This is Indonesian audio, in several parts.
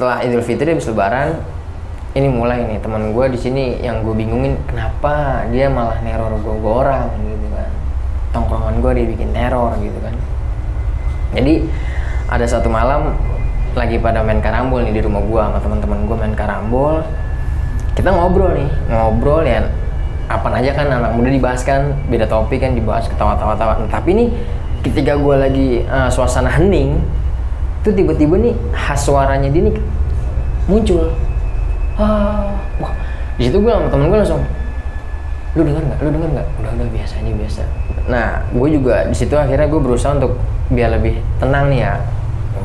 setelah Idul Fitri habis Lebaran, ini mulai nih teman gue di sini yang gue bingungin kenapa dia malah neror gue orang gitu kan. Tongkrongan gue dibikin teror gitu kan. Jadi ada satu malam lagi pada main karambol nih di rumah gue sama teman-teman gue main karambol. Kita ngobrol ya apa aja kan anak muda dibahas kan, beda topik kan dibahas ketawa-tawa. Nah, tapi nih ketika gue lagi suasana hening, tuh tiba-tiba nih khas suaranya dia nih muncul. Wah, di situ gue sama temen gue langsung, lu dengar nggak? Udah biasa aja biasa. Nah, gue juga di situ akhirnya gue berusaha untuk biar lebih tenang nih ya.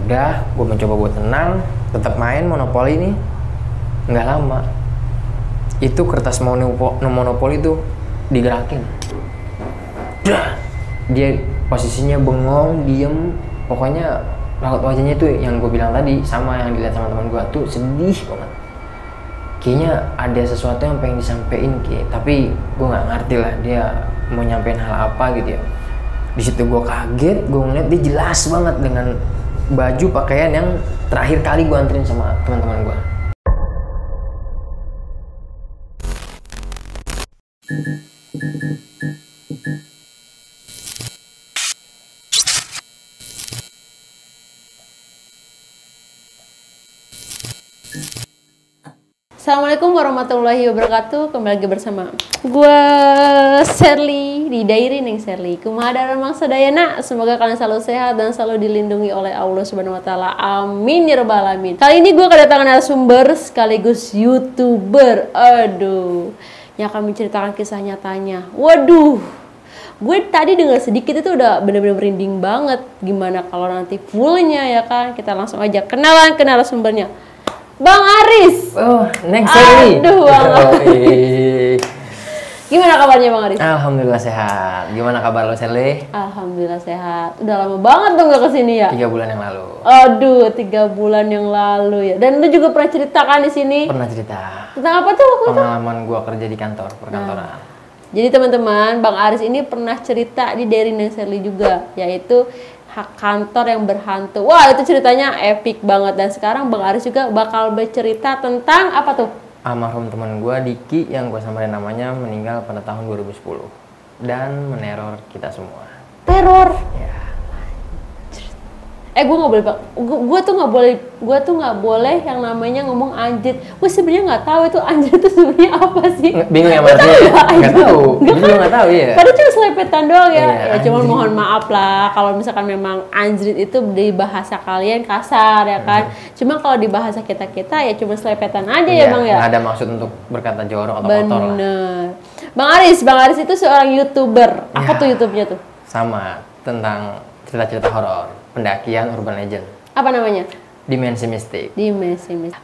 Udah, gue mencoba buat tenang, tetap main monopoli nih. Nggak lama, itu kertas monopoli itu digerakin. Dia posisinya bengong, diem, pokoknya raut wajahnya tuh yang gue bilang tadi sama yang dilihat sama teman gue tuh sedih banget. Kayaknya ada sesuatu yang pengen disampaikan tapi gue nggak ngerti lah dia mau nyampein hal apa gitu ya. Di situ gue kaget, gue ngeliat dia jelas banget dengan baju pakaian yang terakhir kali gue anterin sama teman-teman gue. Assalamualaikum warahmatullahi wabarakatuh. Kembali lagi bersama gue Sherly di Diary Neng Sherly. Kumaha damang sadayana. Semoga kalian selalu sehat dan selalu dilindungi oleh Allah Subhanahu wa taala. Amin ya rabbal alamin. Kali ini gue kedatangan narasumber sekaligus YouTuber. Aduh, yang akan menceritakan kisah nyatanya. Waduh, gue tadi dengar sedikit itu udah bener-bener merinding banget. Gimana kalau nanti fullnya ya kan? Kita langsung aja kenalan ke narasumbernya. Bang Aris. Oh, Neng Sherly. Aduh, gimana kabarnya Bang Aris? Alhamdulillah sehat. Gimana kabar lo Sherly? Alhamdulillah sehat. Udah lama banget tuh gak kesini ya? 3 bulan yang lalu. Aduh, 3 bulan yang lalu ya. Dan lu juga pernah ceritakan di sini? Pernah cerita. Tentang apa tuh waktu itu? Pengalaman gua kerja di kantor, perkantoran. Jadi teman-teman, Bang Aris ini pernah cerita di Diary Neng Sherly juga, yaitu kantor yang berhantu. Wah, itu ceritanya epic banget. Dan sekarang Bang Aris juga bakal bercerita tentang apa tuh? Almarhum teman gue Diki yang gue samarin namanya meninggal pada tahun 2010 dan meneror kita semua. Teror. Ya. Gue nggak boleh, gue tuh nggak boleh yang namanya ngomong anjir. Gue sebenarnya nggak tahu itu anjir itu sebenarnya apa sih. Bingung ya maksudnya? Nggak tahu. Gue nggak tahu ya. Padahal cuma selepetan doang ya. Ya cuma anjrit. mohon maaf lah kalau misalkan memang anjrit itu di bahasa kalian kasar ya kan. Cuma kalau di bahasa kita ya cuma selepetan aja ya Bang ya. Nggak ada maksud untuk berkata jorok atau kotor lah. Bener. Bang Aris itu seorang YouTuber. Apa tuh YouTube-nya tuh? Sama tentang cerita-cerita horor, pendakian, urban legend. Apa namanya? Dimensi mistik.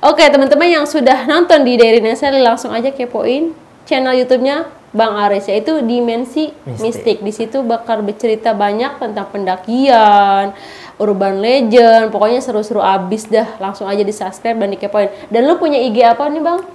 Oke, teman-teman yang sudah nonton di Diary Neng Sherly langsung aja kepoin channel YouTube-nya Bang Aris, yaitu Dimensi Mistik. Di situ bakal bercerita banyak tentang pendakian, urban legend, pokoknya seru-seru abis dah. Langsung aja di-subscribe dan dikepoin. Dan lu punya IG apa nih, Bang?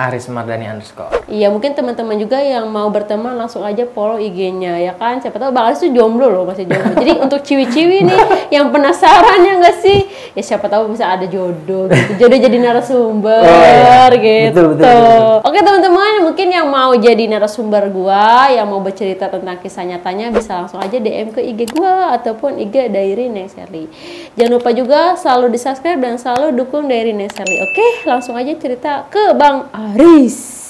Aris Mardani _. Iya, mungkin teman-teman juga yang mau berteman langsung aja follow IG-nya ya kan. Siapa tahu Bang Aris tuh jomblo loh, masih jomblo. Jadi untuk ciwi-ciwi nih yang penasaran ya nggak sih? Ya siapa tahu bisa ada jodoh gitu. Jodoh jadi narasumber gitu. Betul. Oke teman-teman, mungkin yang mau jadi narasumber gua, yang mau bercerita tentang kisah nyatanya bisa langsung aja DM ke IG gua ataupun IG Diary Neng Sherly. Jangan lupa juga selalu di-subscribe dan selalu dukung Diary Neng Sherly. Oke, langsung aja cerita ke Bang Aris.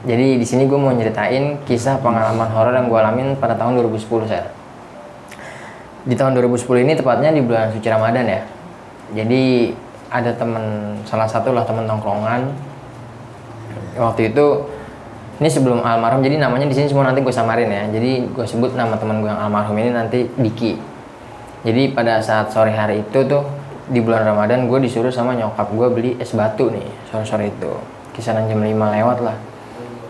Jadi di sini gue mau nyeritain kisah pengalaman horor yang gue alamin pada tahun 2010 saya. Di tahun 2010 ini tepatnya di bulan suci Ramadan ya. Jadi ada temen, salah satu lah temen tongkrongan. Waktu itu, ini sebelum almarhum, jadi namanya di sini semua nanti gue samarin ya. Jadi gue sebut nama temen gue yang almarhum ini nanti Diki. Jadi pada saat sore hari itu tuh, di bulan Ramadan gue disuruh sama nyokap gue beli es batu nih sore-sore itu, kisaran jam 5 lewat lah.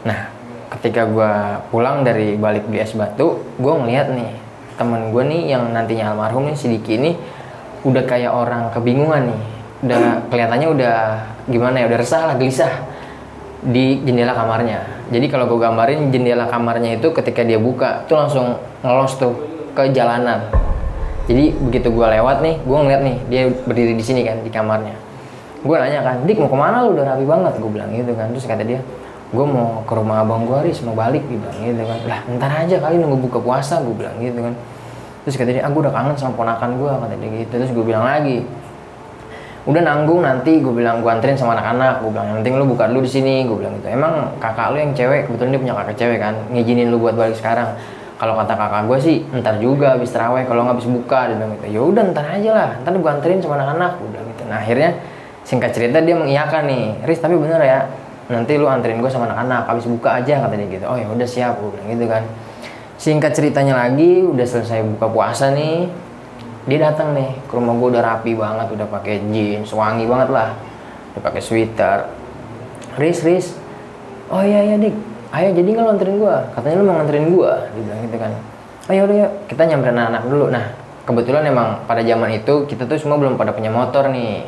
Nah ketika gue pulang dari balik beli es batu, gue ngeliat nih temen gue nih yang nantinya almarhum nih si Diki ini udah kayak orang kebingungan nih, udah kelihatannya udah gimana ya, udah resah lah, gelisah di jendela kamarnya. Jadi kalau gue gambarin jendela kamarnya itu ketika dia buka tuh langsung ngelos tuh ke jalanan. Jadi begitu gue lewat nih, gue ngeliat nih dia berdiri di sini kan di kamarnya. Gue nanya kan, Dik mau kemana lu, udah rapi banget, gue bilang gitu kan. Terus kata dia, gue mau ke rumah abang gue, Riz, mau balik, dia bilang gitu kan. Lah ntar aja kali nunggu buka puasa, gue bilang gitu kan. Terus kata dia, gue udah kangen sama ponakan gue, kata dia gitu. Terus gue bilang lagi, udah nanggung nanti, gue bilang gue anterin sama anak-anak, gue bilang yang penting lu buka dulu di sini, gue bilang gitu. Emang kakak lu yang cewek, kebetulan dia punya kakak cewek kan, ngizinin lu buat balik sekarang. Kalau kata kakak gue sih ntar juga habis taraweh, kalau nggak habis buka, dia bilang gitu. Ya udah ntar aja lah, ntar gue anterin sama anak-anak, gue bilang gitu. Nah akhirnya singkat cerita dia mengiyakan nih, Riz tapi bener ya, nanti lu anterin gue sama anak-anak, habis buka aja, kata dia gitu. Oh ya udah siap, gue bilang gitu kan. Singkat ceritanya lagi, udah selesai buka puasa nih, dia datang nih ke rumah gue, udah rapi banget, udah pakai jeans, wangi banget lah, udah pakai sweater. Riz, oh iya Dik, ayo jadi nggak lu anterin gue? Katanya lu mau nganterin gue, dia bilang gitu kan. Ayo udah yuk, kita nyamperin anak-anak dulu. Nah kebetulan emang pada zaman itu kita tuh semua belum pada punya motor nih,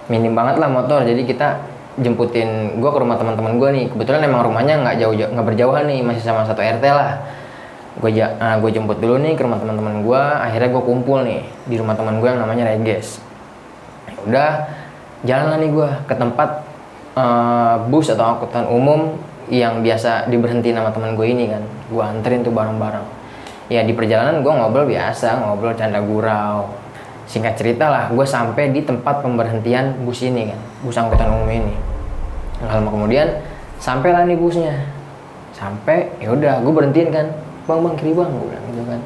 minim banget lah motor. Jadi kita jemputin gue ke rumah teman-teman gue nih. Kebetulan emang rumahnya nggak berjauhan nih, masih sama satu RT lah. Gue jemput dulu nih ke rumah teman-teman gue. Akhirnya gue kumpul nih di rumah teman gue yang namanya Reges. Udah jalan lah nih gue ke tempat bus atau angkutan umum yang biasa diberhentiin sama teman gue ini kan. Gue anterin tuh bareng-bareng. Ya di perjalanan gue ngobrol biasa, ngobrol canda gurau. Singkat cerita lah, gue sampai di tempat pemberhentian bus ini kan, bus angkutan umum ini. Nggak lama kemudian sampailah nih busnya. Sampai ya udah gue berhentiin kan. Bang kiri bang, gue bilang gitu kan.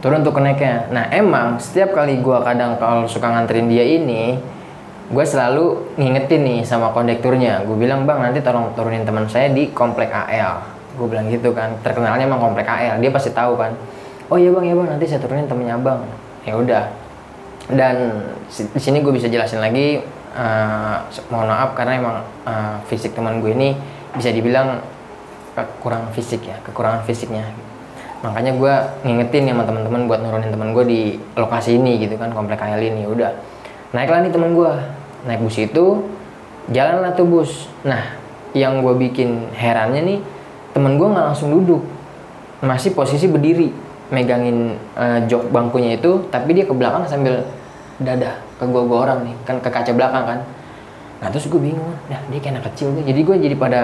Turun tuh ke naiknya. Nah emang setiap kali gue kadang kalau suka nganterin dia ini, gue selalu ngingetin nih sama kondekturnya. Gue bilang bang nanti tolong turunin teman saya di komplek AL. Gue bilang gitu kan. Terkenalnya emang komplek AL. Dia pasti tahu kan. Oh iya bang nanti saya turunin temennya abang. Ya udah. Dan di sini gue bisa jelasin lagi. Mohon maaf karena emang fisik teman gue ini bisa dibilang kekurangan fisiknya. Makanya gue ngingetin sama teman-teman buat nurunin teman gue di lokasi ini gitu kan, komplek AL ini. Udah naiklah nih teman gue, naik bus itu, jalanlah tuh bus. Nah yang gue bikin herannya nih, temen gue nggak langsung duduk, masih posisi berdiri megangin jok bangkunya itu, tapi dia ke belakang sambil dadah ke gue orang nih kan, ke kaca belakang kan. Nah terus gue bingung, nah dia kayak anak kecil tuh. Jadi gue jadi pada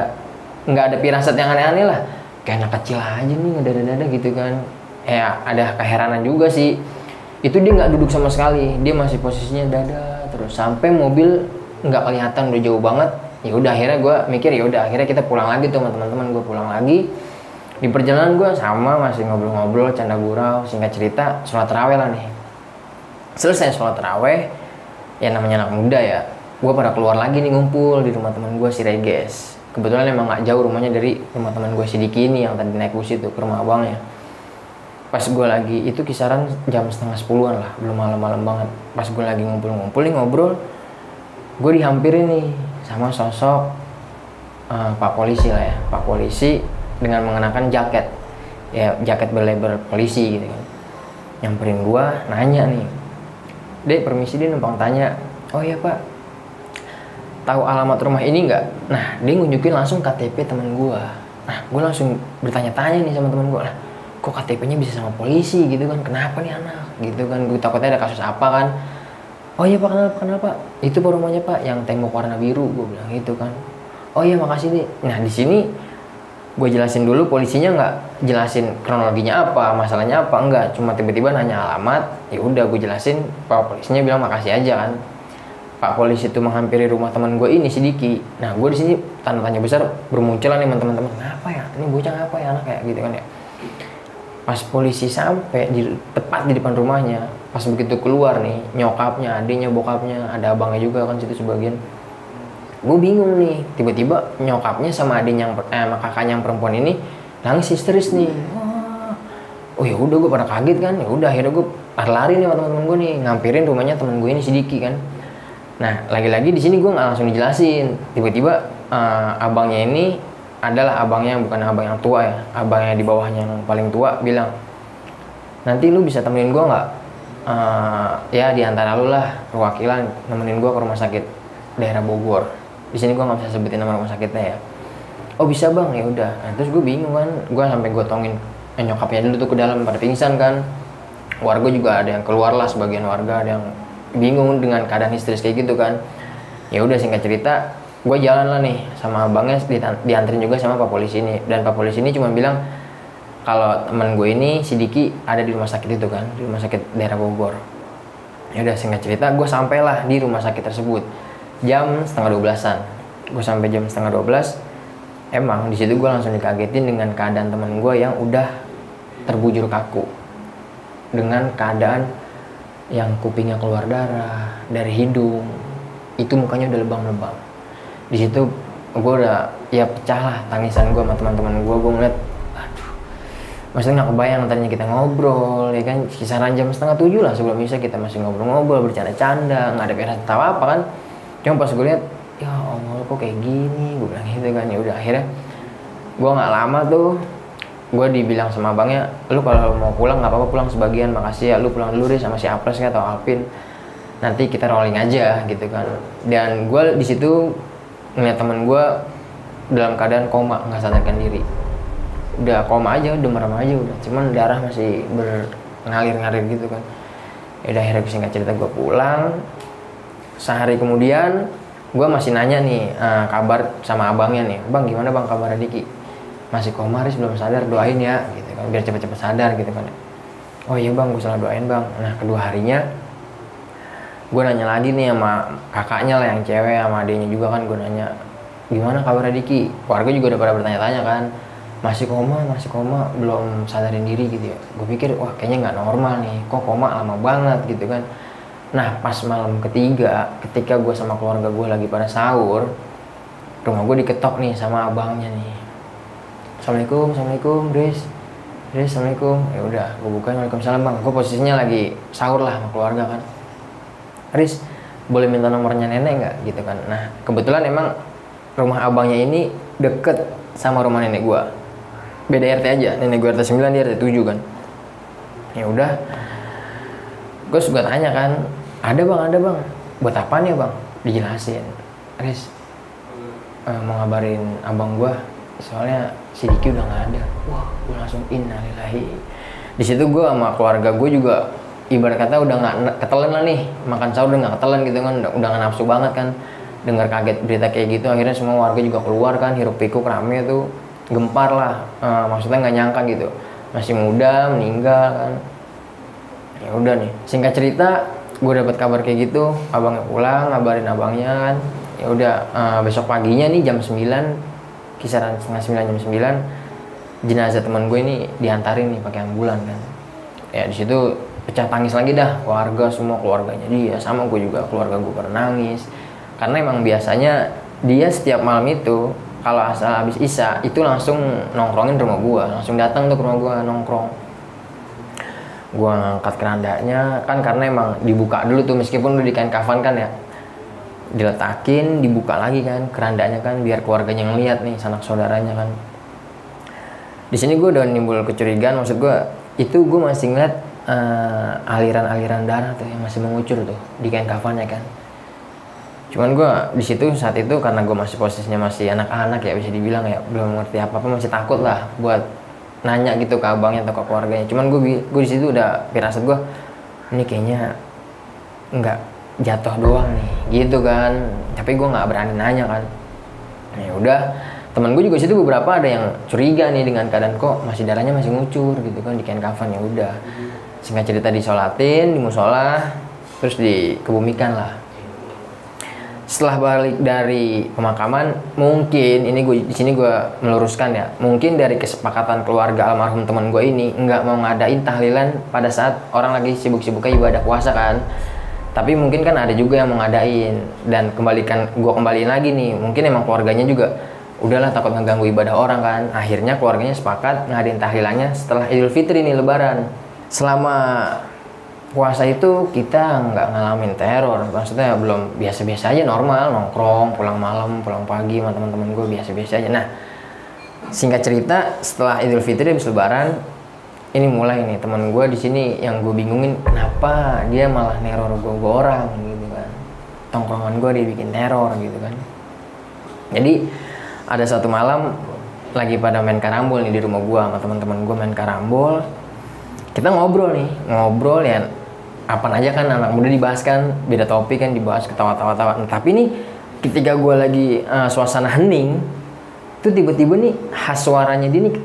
nggak ada firasat yang aneh-aneh lah, kayak anak kecil aja nih ngedada-dada gitu kan. Ya ada keheranan juga sih, itu dia nggak duduk sama sekali, dia masih posisinya dada terus sampai mobil nggak kelihatan, udah jauh banget. Ya udah akhirnya gue mikir ya udah akhirnya kita pulang lagi tuh sama teman-teman. Gue pulang lagi, di perjalanan gue sama masih ngobrol-ngobrol canda gurau. Singkat cerita sholat taraweh lah nih. Selesai sholat taraweh, ya namanya anak muda ya, gue pada keluar lagi nih ngumpul di rumah teman gue si Reges. Kebetulan emang nggak jauh rumahnya dari rumah teman gue si Diki ini yang tadi naik bus itu ke rumah abangnya. Pas gue lagi itu kisaran jam 9:30-an lah, belum malam-malam banget. Pas gue lagi ngumpul nih ngobrol, gue dihampirin nih sama sosok Pak Polisi lah ya, Pak Polisi dengan mengenakan jaket, ya jaket berlabel polisi gitu kan. Nyamperin gue, nanya nih, Dek permisi, dia numpang tanya, oh iya Pak, tahu alamat rumah ini nggak? Nah dia nunjukin langsung KTP teman gue. Nah gue langsung bertanya-tanya nih sama teman gue lah, kok KTP-nya bisa sama polisi gitu kan, kenapa nih anak gitu kan. Gue takutnya ada kasus apa kan. Oh iya Pak, kenapa? Itu Pak rumahnya Pak, yang tembok warna biru, gue bilang gitu kan. Oh iya makasih nih. Nah di sini gue jelasin dulu, polisinya nggak jelasin kronologinya apa, masalahnya apa, enggak, cuma tiba-tiba nanya alamat. Ya udah gue jelasin, Pak polisinya bilang makasih aja kan. Pak polisi itu menghampiri rumah teman gue ini si Diki. Nah gue di sini tanda tanya besar bermunculan nih teman-teman, kenapa ya ini bocah, apa ya anak kayak gitu kan ya. Pas polisi sampai tepat di depan rumahnya, pas begitu keluar nih, nyokapnya, adiknya, bokapnya, ada abangnya juga kan situ sebagian. Gue bingung nih, tiba-tiba nyokapnya sama adiknya sama kakaknya yang perempuan ini nangis histeris nih. Oh ya udah, gue pada kaget kan. Ya udah akhirnya gue lari nih sama teman-teman gue nih, ngampirin rumahnya teman gue ini si Diki kan. Nah lagi-lagi di sini gue nggak langsung dijelasin. Tiba-tiba abangnya ini adalah abangnya, bukan abang yang tua ya, abangnya di bawahnya yang paling tua bilang, nanti lu bisa temenin gue nggak? Ya di antara lu lah perwakilan nemenin gue ke rumah sakit daerah Bogor. Di sini gue nggak bisa sebutin nama rumah sakitnya ya. Oh bisa bang, ya udah. Nah, terus gue bingung kan, gue sampai gotongin nyokapnya dulu tuh ke dalam pada pingsan kan. Warga juga ada yang keluar lah, sebagian warga ada yang bingung dengan keadaan histeris kayak gitu kan. Ya udah singkat cerita, gue jalan lah nih sama abangnya, dianterin juga sama pak polisi ini. Dan pak polisi ini cuma bilang kalau teman gue ini si Diki ada di rumah sakit itu kan, di rumah sakit daerah Bogor. Ya udah singkat cerita, gue sampailah di rumah sakit tersebut jam setengah 12-an. Gue sampai jam setengah 12. Emang di situ gue langsung dikagetin dengan keadaan teman gue yang udah terbujur kaku, dengan keadaan yang kupingnya keluar darah dari hidung, itu mukanya udah lebam-lebam. Di situ gue udah ya pecah lah tangisan gue sama teman-teman gue. Gue ngeliat, aduh, maksudnya nggak kebayang tadinya kita ngobrol ya kan, kisaran jam setengah 7 lah sebelum bisa kita masih ngobrol-ngobrol, bercanda-canda, nggak ada perasaan tawa apa kan. Cuma pas gue lihat, ya Allah kok kayak gini, gue bilang gitu kan. Ya udah akhirnya gue nggak lama tuh gue dibilang sama abangnya, lu kalau mau pulang nggak apa-apa, pulang sebagian, makasih ya, lu pulang dulu deh sama si Apres atau Alvin, nanti kita rolling aja gitu kan. Dan gue di situ ngeliat temen gue dalam keadaan koma, nggak sadarkan diri, udah koma aja, udah merem aja udah, cuman darah masih ngalir gitu kan. Ya udah akhirnya singkat cerita gue pulang. Sehari kemudian gue masih nanya nih kabar sama abangnya nih, bang gimana bang kabar Diki? Masih koma, Riz belum sadar, doain ya gitu kan, biar cepet-cepet sadar gitu kan. Oh iya bang, gue salah doain bang. Nah kedua harinya gue nanya lagi nih sama kakaknya lah yang cewek, sama adiknya juga kan. Gue nanya gimana kabar Diki? Warga juga udah pada bertanya-tanya kan, masih koma, belum sadarin diri gitu ya. Gue pikir wah kayaknya nggak normal nih, kok koma lama banget gitu kan. Nah pas malam ketiga, ketika gue sama keluarga gue lagi pada sahur, rumah gue diketok nih sama abangnya nih. Assalamualaikum, Riz, assalamualaikum. Ya udah, gue bukain, waalaikumsalam bang. Gue posisinya lagi sahur lah sama keluarga kan. Riz, boleh minta nomornya nenek nggak gitu kan. Nah kebetulan emang rumah abangnya ini deket sama rumah nenek gue, beda RT aja. Nenek gue RT 9, dia RT 7 kan. Ya udah, gue suka tanya kan, ada bang, buat apaan ya bang? Dijelasin, Riz, mau ngabarin abang gue, soalnya si Diki udah nggak ada. Wah, gue langsung innalillahi. Di situ gue sama keluarga gue juga ibarat kata udah nggak ketelan lah nih, makan sahur udah nggak ketelan gitu kan, udah nggak nafsu banget kan, dengar kaget berita kayak gitu. Akhirnya semua warga juga keluar kan, hiruk pikuk rame tuh, gempar lah, maksudnya nggak nyangka gitu, masih muda meninggal kan. Ya udah nih, singkat cerita gue dapat kabar kayak gitu, abangnya pulang, ngabarin abangnya kan. Ya udah, besok paginya nih jam 9, kisaran setengah 9 jam 9, jenazah teman gue ini diantarin nih pakai ambulan kan. Ya di situ pecah tangis lagi dah, keluarga semua, keluarganya dia sama gue juga, keluarga gue pada nangis. Karena emang biasanya dia setiap malam itu kalau asal habis isya itu langsung nongkrongin rumah gue, langsung datang tuh ke rumah gue nongkrong. Gue ngangkat kerandanya kan, karena emang dibuka dulu tuh meskipun udah di kain kafan kan ya, diletakin, dibuka lagi kan kerandanya kan, biar keluarganya ngeliat nih, sanak saudaranya kan. Di sini gue udah nimbul kecurigaan, maksud gue itu gue masih ngeliat aliran-aliran darah tuh yang masih mengucur tuh di kain kafannya kan. Cuman gue di situ saat itu karena gue masih posisinya masih anak-anak ya, bisa dibilang ya, belum ngerti apa-apa, masih takut lah buat nanya gitu ke abangnya atau ke keluarganya. Cuman gue di situ udah firasat gue, ini kayaknya nggak jatuh doang nih gitu kan, tapi gue nggak berani nanya kan. Ya udah, teman gue juga situ beberapa ada yang curiga nih dengan keadaan kok masih darahnya masih ngucur gitu kan di kain kafan. Ya udah, singkat cerita disolatin di musola, terus dikebumikan lah. Setelah balik dari pemakaman, mungkin ini gue di sini gue meluruskan ya, mungkin dari kesepakatan keluarga almarhum teman gue ini nggak mau ngadain tahlilan pada saat orang lagi sibuk-sibuknya ibadah puasa kan. Tapi mungkin kan ada juga yang mau ngadain, dan gue kembaliin lagi nih, mungkin emang keluarganya juga udahlah takut ngeganggu ibadah orang kan. Akhirnya keluarganya sepakat ngadain tahlilannya setelah Idul Fitri nih, Lebaran. Selama puasa itu kita nggak ngalamin teror, maksudnya belum, biasa-biasa aja, normal, nongkrong, pulang malam, pulang pagi sama teman-teman gue, biasa-biasa aja. Nah, singkat cerita, setelah Idul Fitri habis Lebaran, ini mulai nih teman gue di sini yang gue bingungin, kenapa dia malah neror gue orang gitu kan. Tongkrongan gue dibikin teror gitu kan. Jadi ada satu malam lagi pada main karambol nih di rumah gue sama teman-teman gue, main karambol. Kita ngobrol ya, apa aja kan anak muda dibahas kan, beda topik kan dibahas, ketawa-tawa. Nah, tapi nih ketika gue lagi suasana hening, tuh tiba-tiba nih khas suaranya dia nih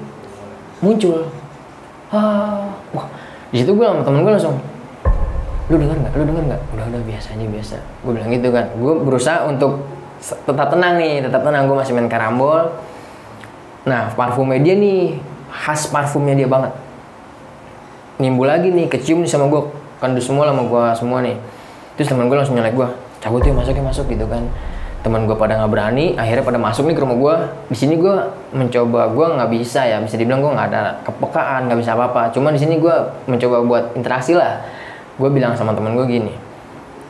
muncul. Wah, di situ gue sama temen gue langsung, lu dengar nggak? Udah biasa aja, biasa. Gue bilang gitu kan. Gue berusaha untuk tetap tenang. Gue masih main karambol. Nah, parfumnya dia nih khas parfumnya dia banget. Nimbul lagi nih, kecium nih sama gue, kandus semua sama gue semua nih. Terus teman gue langsung nyelek gue, cabut yuk, masuk gitu kan. Teman gue pada nggak berani, akhirnya pada masuk nih ke rumah gue. Di sini gue mencoba, gue nggak bisa ya, bisa dibilang gue nggak ada kepekaan, nggak bisa apa-apa. Cuma di sini gue mencoba buat interaksi lah. Gue bilang sama teman gue gini,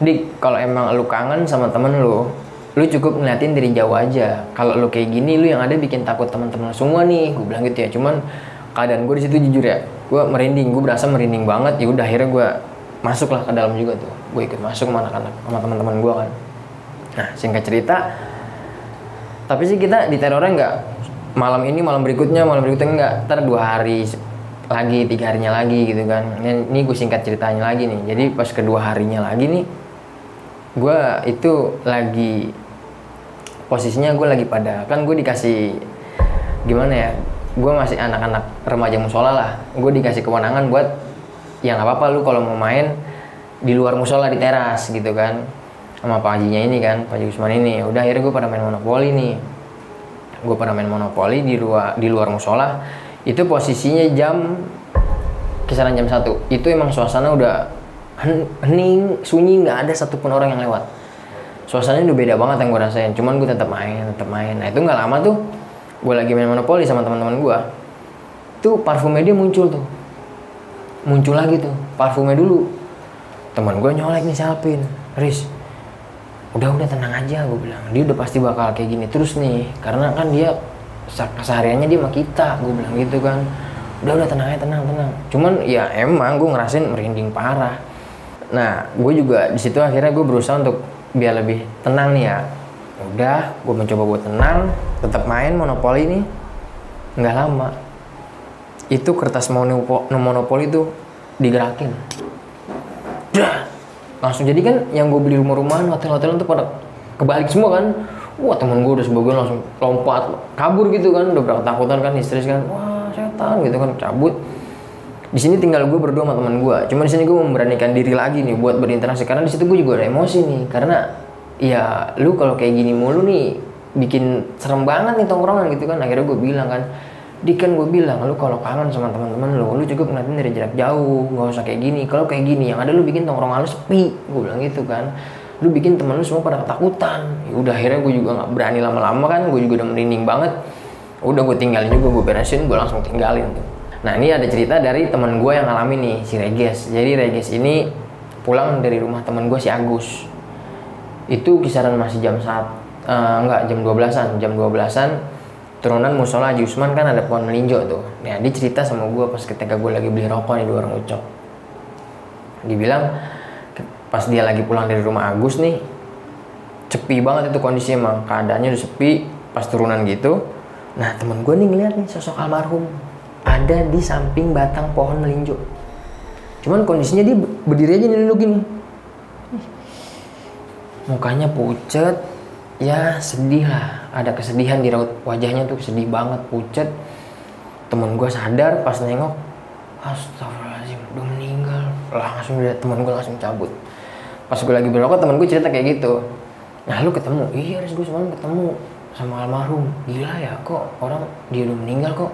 Dik, kalau emang lu kangen sama temen lu cukup ngeliatin dari jauh aja. Kalau lu kayak gini, lu yang ada bikin takut teman-teman semua nih. Gue bilang gitu ya. Cuman keadaan gue di situ jujur ya, gue merinding, gue berasa merinding banget. Ya udah, akhirnya gue masuklah ke dalam juga tuh. Gue ikut masuk sama anak-anak, sama teman-teman gue kan. Nah, singkat cerita, tapi sih kita diterornya nggak malam ini, malam berikutnya nggak. Ntar 2 hari lagi, 3 harinya lagi gitu kan. Ini gue singkat ceritanya lagi nih. Jadi pas kedua harinya lagi nih, gue itu lagi posisinya gue lagi pada, kan gue dikasih gimana ya, gue masih anak-anak remaja musola lah. Gue dikasih kewenangan buat ya nggak apa-apa lu kalau mau main di luar musola, di teras gitu kan, sama Pak Hajinya ini kan, Pak Haji Usman ini. Udah, akhirnya gue pada main monopoli nih. Gue pada main monopoli di luar musola. Itu posisinya kisaran jam 1. Itu emang suasana udah hening, sunyi, nggak ada satupun orang yang lewat. Suasananya udah beda banget yang gue rasain. Cuman gue tetap main. Nah, itu nggak lama tuh, gue lagi main monopoli sama teman-teman gue. Tuh parfumnya dia muncul lagi tuh parfumnya dulu. Teman gue nyolek nih, Salpin, Riz, udah tenang aja, gue bilang. Dia udah pasti bakal kayak gini terus nih, karena kan dia kesehariannya dia sama kita, gue bilang gitu kan. Udah tenang aja, tenang. Cuman ya emang gue ngerasain merinding parah. Nah, gue juga di situ akhirnya gue berusaha untuk biar lebih tenang nih ya. Udah, gue mencoba buat tenang, tetap main monopoli nih. Nggak lama, itu kertas monopoli itu digerakin. Langsung jadi kan yang gue beli rumah-rumahan, hotel-hotelan tuh pada kebalik semua kan. Wah, temen gue udah sebagian langsung lompat kabur gitu kan, udah ketakutan kan, histeris kan. Wah, setan gitu kan, cabut. Di sini tinggal gue berdua sama teman gue. Cuma di sini gue memberanikan diri lagi nih buat berinteraksi, karena di situ gue juga ada emosi nih. Karena ya lu kalau kayak gini mulu nih bikin serem banget nih tongkrongan gitu kan. Akhirnya gue bilang kan, Dik, kan gue bilang, lu kalau kangen sama teman-teman lu cukup ngeliatin dari jarak jauh, nggak usah kayak gini. Kalau kayak gini, yang ada lu bikin tongkrongan lu sepi, gue bilang gitu kan. Lu bikin teman lu semua pada ketakutan. Ya udah, akhirnya gue juga nggak berani lama-lama kan, gue juga udah merinding banget. Udah, gue tinggalin juga, gue beresin, gue langsung tinggalin tuh. Nah, ini ada cerita dari teman gue yang ngalamin nih, si Reges. Jadi Reges ini pulang dari rumah teman gue si Agus. Itu kisaran masih jam 12-an, turunan musola Haji Usman kan ada pohon melinjo tuh. Nah, dia cerita sama gue pas ketika gue lagi beli rokok nih di warung Ucok. Dia bilang pas dia lagi pulang dari rumah Agus nih, sepi banget itu kondisinya, emang keadaannya udah sepi pas turunan gitu. Nah, temen gue nih ngeliat nih sosok almarhum ada di samping batang pohon melinjo. Cuman kondisinya dia berdiri aja nih, gini. Mukanya pucet, ya sedih lah. Ada kesedihan di raut wajahnya tuh, sedih banget, pucet. Temen gue sadar pas nengok, astagfirullahaladzim, udah meninggal. Langsung temen gue langsung cabut. Pas gue lagi berokok, temen gue cerita kayak gitu. Nah lu ketemu, iya Riz gue semalam ketemu sama almarhum. Gila ya, kok orang dia udah meninggal kok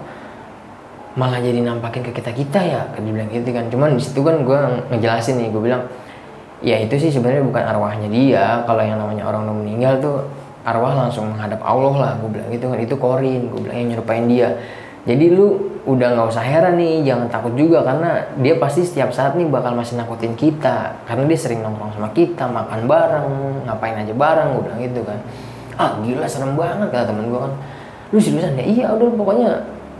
malah jadi nampakin ke kita ya, kan dibilang gitu kan. Cuman di situ kan gue ngejelasin nih, gue bilang ya itu sih sebenarnya bukan arwahnya dia. Kalau yang namanya orang udah meninggal tuh arwah langsung menghadap Allah lah, gue bilang gitu kan. Itu korin, gue bilang, yang nyerupain dia. Jadi lu udah nggak usah heran nih, jangan takut juga, karena dia pasti setiap saat nih bakal masih nakutin kita, karena dia sering nongkrong sama kita, makan bareng, ngapain aja bareng, gue bilang gitu kan. Ah gila serem banget, kata temen gue kan. Lu seriusan ya? Iya udah, pokoknya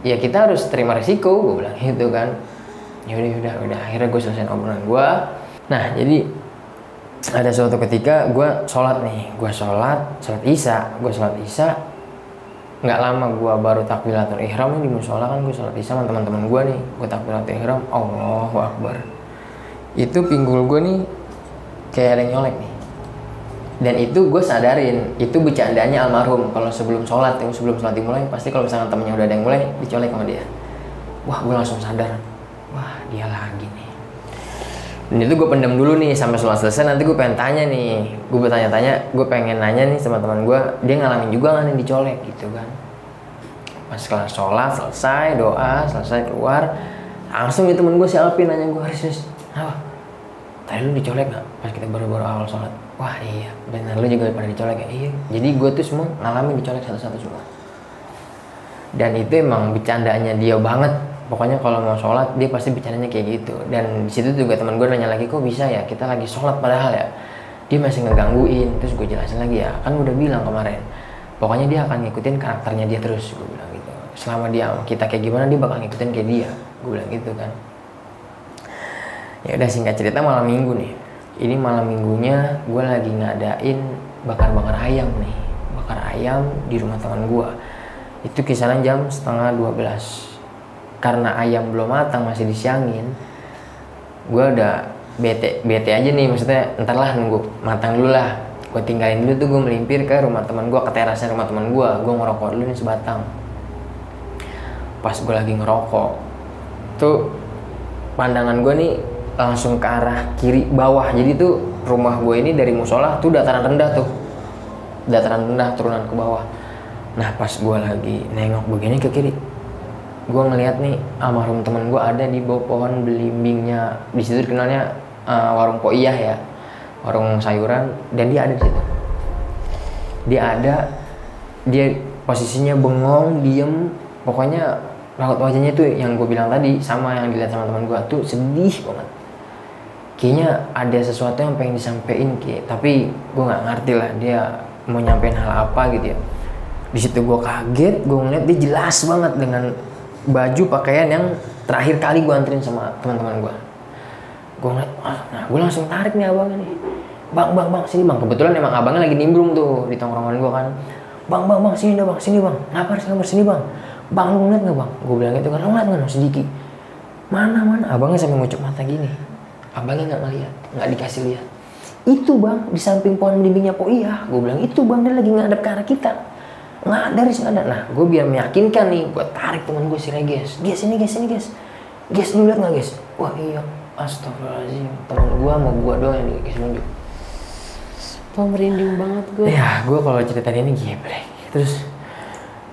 ya kita harus terima resiko, gue bilang gitu kan. Ya udah akhirnya gue selesai obrolan gue. Nah jadi ada suatu ketika gue sholat isya. Nggak lama gue baru takbiratul ihram nih di musola kan, gue sholat isya sama teman-teman gue nih, gue takbiratul ihram, Allahu Akbar. Itu pinggul gue nih kayak ada yang nyolek nih. Dan itu gue sadarin, itu bercandanya almarhum. Kalau sebelum sholat dimulai, pasti kalau misalnya temennya udah ada yang mulai, dicolek sama dia. Wah, gue langsung sadar, wah dia lagi nih. Dan itu gue pendam dulu nih sampai sholat selesai. Nanti gue pengen tanya nih, gue pengen nanya nih sama teman gue, dia ngalamin juga nggak nih dicolek gitu kan. Pas kelar sholat selesai, doa selesai, keluar langsung nih temen gue si Alvin nanya gue, Riz, apa? Tadi lu dicolek nggak pas kita baru-baru awal sholat? Wah iya, benar, lu juga pada dicolek ya? Iya. Jadi gue tuh semua ngalamin dicolek satu-satu semua. Dan itu emang bercandanya dia banget. Pokoknya kalau mau sholat dia pasti bercandanya kayak gitu. Dan di situ juga teman gue nanya lagi, kok bisa ya kita lagi sholat padahal ya dia masih ngegangguin. Terus gue jelasin lagi, ya kan udah bilang kemarin, pokoknya dia akan ngikutin karakternya dia terus, gue bilang gitu. Selama dia kita kayak gimana dia bakal ngikutin kayak dia, gue bilang gitu kan. Ya udah, singkat cerita malam minggu nih. Ini malam minggunya gue lagi ngadain bakar-bakar ayam nih. Bakar ayam di rumah teman gue. Itu kisaran jam 11:30. Karena ayam belum matang, masih disiangin, gue udah bete aja nih, maksudnya entarlah nunggu matang dulu lah. Gue tinggalin dulu tuh, gue melimpir ke rumah teman gue, ke terasnya rumah teman gue ngerokok dulu nih sebatang. Pas gue lagi ngerokok tuh, pandangan gue nih langsung ke arah kiri bawah. Jadi tuh rumah gue ini dari musola tuh dataran rendah turunan ke bawah. Nah pas gue lagi nengok begini ke kiri, gue ngeliat nih almarhum temen gue ada di bawah pohon belimbingnya. Di situ dikenalnya warung Poiyah ya, warung sayuran, dan dia ada di situ. Dia posisinya bengong, diem, pokoknya raut wajahnya tuh yang gue bilang tadi sama yang dilihat sama teman gue tuh sedih banget. Kayaknya ada sesuatu yang pengen disampaikan, tapi gue nggak ngerti lah dia mau nyampein hal apa gitu ya. Di situ gue kaget, gue ngeliat dia jelas banget dengan baju pakaian yang terakhir kali gue anterin sama teman-teman gue. Gue ngeliat, nah gue langsung tarik nih abangnya nih. Bang, sini bang. Kebetulan emang abangnya lagi nimbrung tuh di tongkrongan gue kan. Bang, sini bang. Kenapa harus kamar sini bang? Bang, lu ngeliat nggak bang? Gue bilang gitu kan, lu ngeliat nggak sedikit? Mana? Abangnya sampai ngucap mata gini. Abangnya nggak ngeliat, nggak dikasih lihat. Itu bang, di samping pohon belimbingnya Poiyah. Gue bilang itu bang, dia lagi ngadep ke arah kita. Nggak ada. Nah, gue biar meyakinkan nih, gue tarik teman gue si Reges. Guys, lu lihat nggak guys? Wah iya, astagfirullahaladzim. Teman gue sama gue doang yang dikasih nunjuk. Merinding banget gue. Ya, gue kalau cerita ini geblek. Terus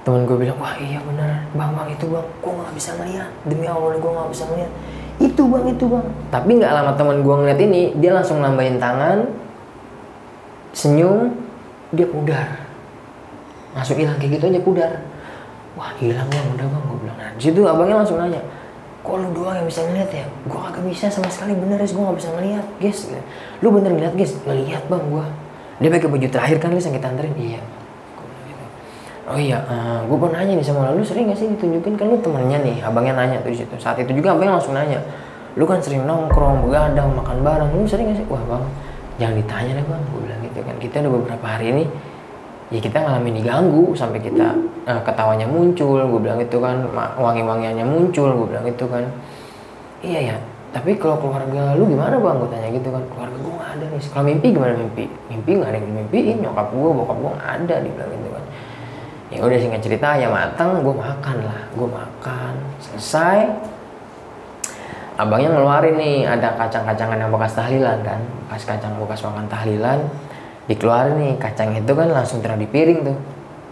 teman gue bilang, wah iya bener, bang itu bang, gue nggak bisa ngeliat. Demi Allah gue nggak bisa ngeliat. Itu bang. Tapi nggak lama teman gue ngeliat ini, dia langsung nambahin tangan, senyum, dia pudar. Langsung hilang kayak gitu aja, pudar. Wah hilang bang, udah bang, gue bilang. Nah disitu abangnya langsung nanya, kok lu doang yang bisa ngeliat ya? Gue kagak bisa sama sekali, bener gue gak bisa ngeliat guys. Lu bener ngeliat guys? Ngeliat bang gue. Dia pakai baju terakhir kan, Lis, yang kita anterin. Iya. Oh iya, gue mau nanya nih sama lu sering gak sih ditunjukin? Kan lu temennya nih, abangnya nanya tuh disitu. Saat itu juga abangnya langsung nanya, lu kan sering nongkrong, begadang, makan bareng, lu sering gak sih? Wah bang, jangan ditanya deh bang, gue bilang gitu kan. Kita udah beberapa hari ini ya kita ngalamin diganggu sampai kita ketawanya muncul, gue bilang gitu kan, wangi-wangiannya muncul, gue bilang gitu kan. Iya ya, tapi kalau keluarga lu gimana bang, gue tanya gitu kan. Keluarga gue nggak ada nih. Kalau mimpi gimana mimpi nggak ada yang dimimpiin, nyokap gue bokap gue nggak ada, dibilang gitu kan. Ya udah singkat cerita, ya matang, gue makan selesai. Abangnya ngeluarin nih, ada kacang-kacangan yang bekas tahlilan kan, bekas makan tahlilan. dikeluarin nih kacang itu kan langsung taruh di piring tuh,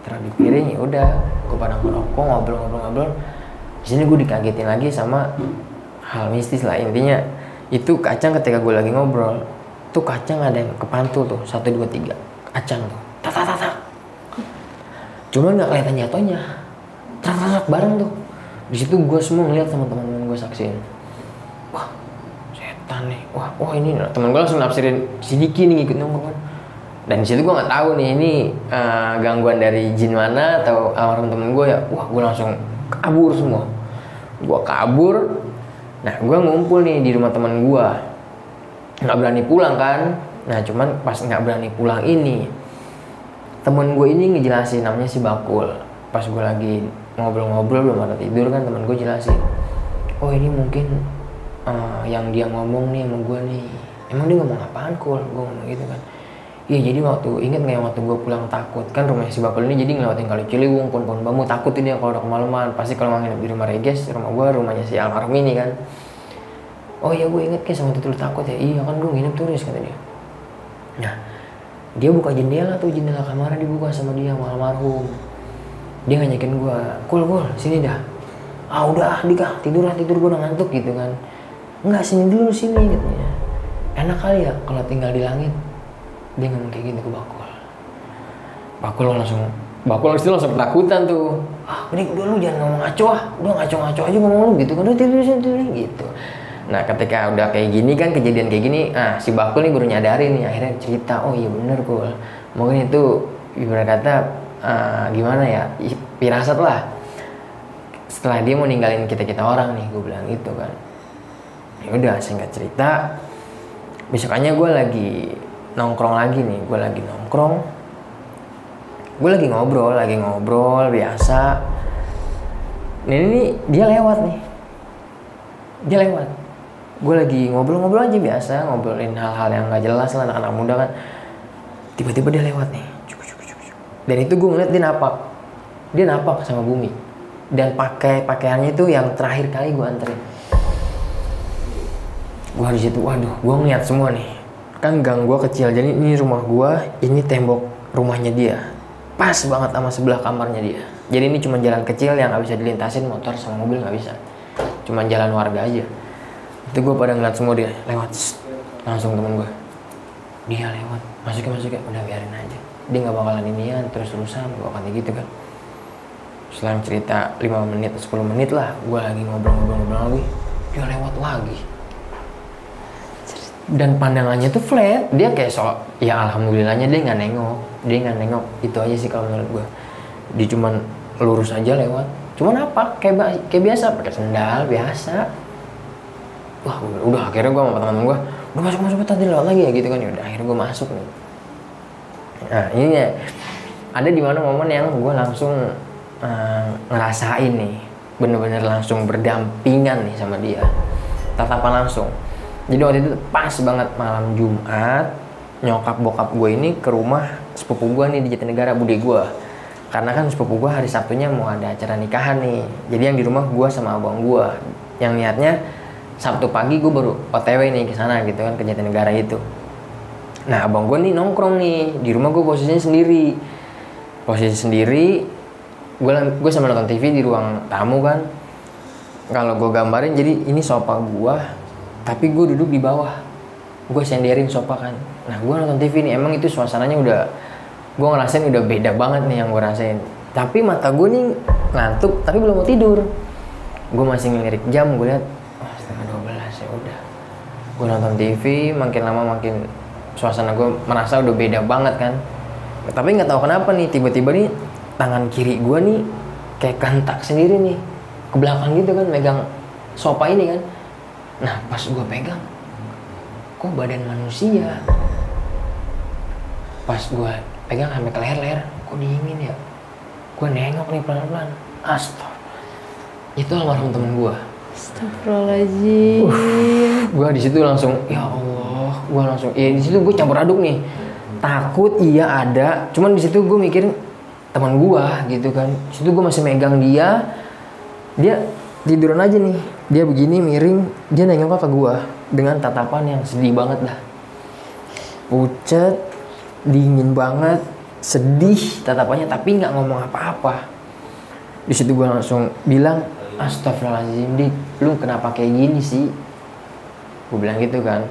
taruh di piring. Ya udah gue pada ngerokok ngobrol. Di sini gue dikagetin lagi sama hal mistis lah. Intinya itu kacang ketika gue lagi ngobrol tuh kacang ada yang kepantul tuh 1 2 3 kacang tuh tak. Cuman nggak kelihatan jatuhnya, tak bareng tuh. Di situ gue semua ngeliat sama teman-teman gue saksiin. Wah setan nih, wah ini teman gue langsung nafsirin si Diki nih ngikut nongkrong kan. Dan di situ gue nggak tahu nih ini gangguan dari jin mana atau almarhum temen gue ya. Wah gue langsung kabur semua. Gue kabur. Nah gue ngumpul nih di rumah teman gue. Nggak berani pulang kan. Nah cuman pas nggak berani pulang ini, temen gue ini ngejelasin namanya si Bakul. Pas gue lagi ngobrol-ngobrol belum ada tidur kan, temen gue jelasin, oh ini mungkin yang dia ngomong nih sama gue nih. Emang dia ngomong apaan Kul? Gue ngomong gitu kan. Iya jadi inget nggak waktu gue pulang takut kan, rumahnya si Bakul ini jadi ngelewatin Kali Ciliwung, pohon bambu, takut tuh dia kalau udah kemalaman. Pasti kalau nginep di rumah Reges, rumah gue rumahnya si almarhum ini kan. Oh iya gue inget kayak sama itu takut ya. Iya kan gue nginep turis kata dia. Nah dia buka jendela tuh, jendela kamarnya dibuka sama dia sama almarhum. Dia ngajakin gue, Kul sini dah. Ah udah Dika, tidur gue udah ngantuk gitu kan. Enggak sini dulu sini katanya. Enak kali ya kalau tinggal di langit. Dia ngomong kayak gitu ke Bakul. Bakul langsung ketakutan tuh. Ah ini udah lu jangan ngomong ngaco udah ngaco aja ngomong lu gitu kan. Udah tidur gitu. Nah ketika udah kayak gini kan, kejadian kayak gini, si Bakul nih baru nyadarin nih, akhirnya cerita, oh iya bener Kul, mungkin itu ibarat kata gimana ya, firasat lah. Setelah dia mau ninggalin kita orang nih, gue bilang gitu kan. Ya udah singkat cerita, besokannya gue lagi nongkrong lagi nih, gue lagi ngobrol biasa. Ini dia lewat. Gue lagi ngobrol aja biasa, ngobrolin hal-hal yang nggak jelas lah, anak-anak muda kan. Tiba-tiba dia lewat nih, dan itu gue ngeliat dia napak sama bumi, dan pakaiannya itu yang terakhir kali gue anterin. Gue di situ, waduh, gue ngeliat semua nih. Kan gang gue kecil, jadi ini rumah gue, ini tembok rumahnya dia, pas banget sama sebelah kamarnya dia. Jadi ini cuma jalan kecil yang nggak bisa dilintasin motor sama mobil, nggak bisa, cuma jalan warga aja. Itu gue pada ngeliat semua dia lewat. Langsung temen gue, dia lewat, masuk ya, udah biarin aja, dia nggak bakalan inian terus-terusan, gue akan gitu kan. Selang cerita 5 menit 10 menit lah, gue lagi ngobrol lagi, dia lewat lagi. Dan pandangannya tuh flat, dia kayak ya alhamdulillahnya dia nggak nengok, itu aja sih kalau menurut gue. Dia cuman lurus aja lewat, cuman apa, kayak biasa, pakai sendal biasa. Wah udah akhirnya gue sama teman-teman gue, udah masuk tadi lewat lagi ya gitu kan. Ya udah akhirnya gue masuk nih. Nah ini ya, ada di mana momen yang gue langsung ngerasain nih, bener-bener langsung berdampingan nih sama dia, tatapan langsung. Jadi waktu itu pas banget malam Jumat, nyokap bokap gue ini ke rumah sepupu gue nih di Jatinegara, bude gue. Karena kan sepupu gue hari Sabtunya mau ada acara nikahan nih. Jadi yang di rumah gue sama abang gue, yang niatnya Sabtu pagi gue baru OTW nih ke sana gitu kan, ke Jatinegara itu. Nah abang gue nih nongkrong nih di rumah, gue posisinya sendiri. Gue sama nonton TV di ruang tamu kan. Kalau gue gambarin, jadi ini sofa gue, tapi gue duduk di bawah, gue senderin sofa kan. Nah gue nonton TV nih, emang itu suasananya gue ngerasain udah beda banget nih yang gue rasain. Tapi mata gue nih ngantuk, tapi belum mau tidur. Gue masih ngelirik jam, gue lihat setengah 12, ya udah. Gue nonton TV, makin lama makin suasana gue merasa udah beda banget kan. Tapi nggak tahu kenapa nih, tiba-tiba nih tangan kiri gue nih kayak kantak sendiri nih ke belakang gitu kan, megang sofa ini kan. Nah pas gue pegang, kok badan manusia. Pas gue pegang sampai ke leher, kok dingin ya. Gue nengok nih pelan-pelan, astaga, itu almarhum temen gue. Astagfirullahaladzim. Gue di situ langsung, ya Allah, di situ gue campur aduk nih. Takut iya ada, cuman di situ gue mikirin teman gue gitu kan. Di situ gue masih megang dia tiduran aja nih. Dia begini miring, dia nengok ke gue dengan tatapan yang sedih banget dah. Pucet, dingin banget, sedih tatapannya, tapi nggak ngomong apa-apa. Di situ gue langsung bilang, astagfirullahaladzim Dik, lu kenapa kayak gini sih? Gue bilang gitu kan.